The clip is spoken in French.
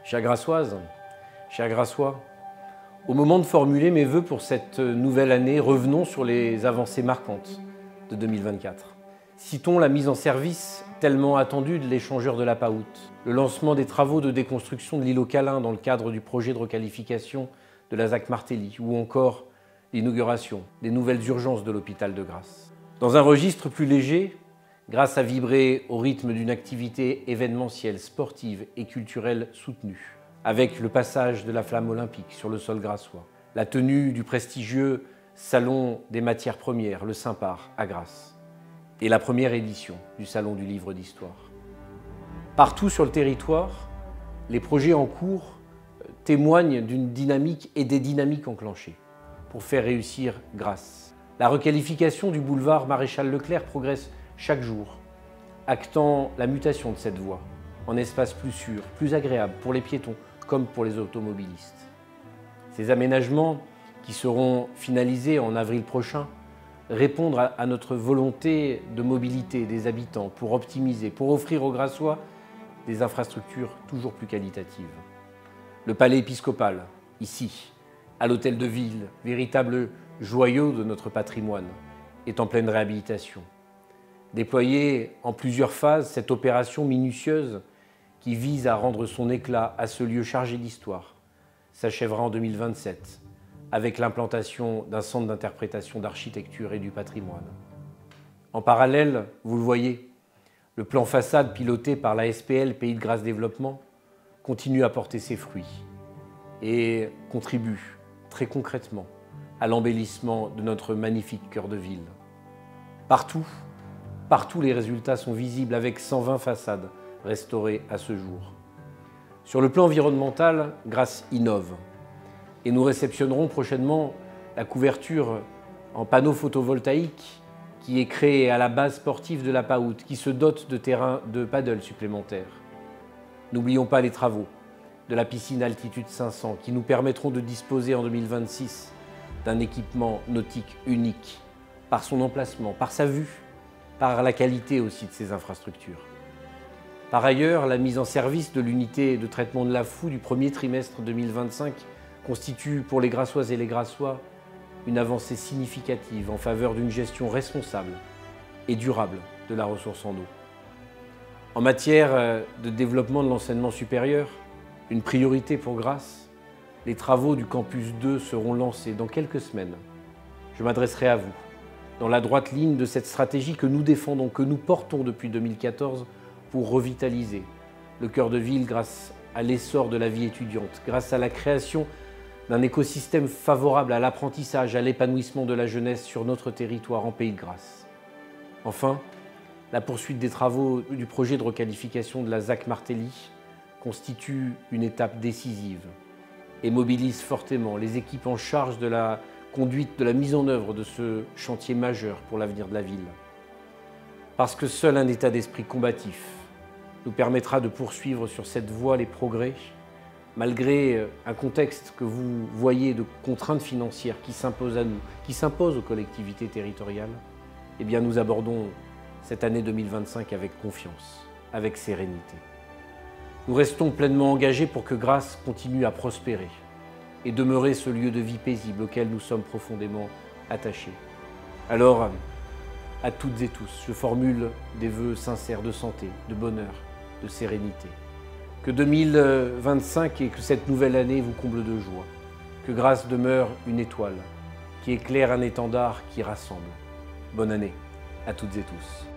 Chère Grassoise, chers Grassois, au moment de formuler mes vœux pour cette nouvelle année, revenons sur les avancées marquantes de 2024. Citons la mise en service tellement attendue de l'échangeur de la Paout, le lancement des travaux de déconstruction de l'îlot Calin dans le cadre du projet de requalification de la ZAC Martelly, ou encore l'inauguration des nouvelles urgences de l'hôpital de Grasse. Dans un registre plus léger, Grasse a vibré au rythme d'une activité événementielle, sportive et culturelle soutenue, avec le passage de la flamme olympique sur le sol grassois, la tenue du prestigieux Salon des matières premières, le Saint-Par, à Grasse, et la première édition du Salon du livre d'histoire. Partout sur le territoire, les projets en cours témoignent d'une dynamique et des dynamiques enclenchées pour faire réussir Grasse. La requalification du boulevard Maréchal Leclerc progresse chaque jour, actant la mutation de cette voie en espace plus sûr, plus agréable pour les piétons comme pour les automobilistes. Ces aménagements, qui seront finalisés en avril prochain, répondent à notre volonté de mobilité des habitants pour optimiser, pour offrir aux Grassois des infrastructures toujours plus qualitatives. Le palais épiscopal, ici, à l'hôtel de ville, véritable joyau de notre patrimoine, est en pleine réhabilitation. Déployée en plusieurs phases, cette opération minutieuse qui vise à rendre son éclat à ce lieu chargé d'histoire s'achèvera en 2027 avec l'implantation d'un centre d'interprétation d'architecture et du patrimoine. En parallèle, vous le voyez, le plan façade piloté par la SPL Pays de Grasse Développement continue à porter ses fruits et contribue très concrètement à l'embellissement de notre magnifique cœur de ville. Partout les résultats sont visibles avec 120 façades restaurées à ce jour. Sur le plan environnemental, Grasse innove et nous réceptionnerons prochainement la couverture en panneaux photovoltaïques qui est créée à la base sportive de la Paout, qui se dote de terrains de paddle supplémentaires. N'oublions pas les travaux de la piscine altitude 500 qui nous permettront de disposer en 2026 d'un équipement nautique unique par son emplacement, par sa vue, par la qualité aussi de ses infrastructures. Par ailleurs, la mise en service de l'unité de traitement de la Foux du premier trimestre 2025 constitue pour les Grassoises et les Grassois une avancée significative en faveur d'une gestion responsable et durable de la ressource en eau. En matière de développement de l'enseignement supérieur, une priorité pour Grasse, les travaux du campus 2 seront lancés dans quelques semaines. Je m'adresserai à vous dans la droite ligne de cette stratégie que nous défendons, que nous portons depuis 2014 pour revitaliser le cœur de ville grâce à l'essor de la vie étudiante, grâce à la création d'un écosystème favorable à l'apprentissage, à l'épanouissement de la jeunesse sur notre territoire en Pays de Grasse. Enfin, la poursuite des travaux du projet de requalification de la ZAC Martelly constitue une étape décisive et mobilise fortement les équipes en charge de la conduite de la mise en œuvre de ce chantier majeur pour l'avenir de la ville. Parce que seul un état d'esprit combatif nous permettra de poursuivre sur cette voie les progrès, malgré un contexte que vous voyez de contraintes financières qui s'imposent à nous, qui s'imposent aux collectivités territoriales. Eh bien, nous abordons cette année 2025 avec confiance, avec sérénité. Nous restons pleinement engagés pour que Grasse continue à prospérer et demeurer ce lieu de vie paisible auquel nous sommes profondément attachés. Alors, à toutes et tous, je formule des vœux sincères de santé, de bonheur, de sérénité. Que 2025 et que cette nouvelle année vous comble de joie. Que Grasse demeure une étoile qui éclaire un étendard qui rassemble. Bonne année à toutes et tous.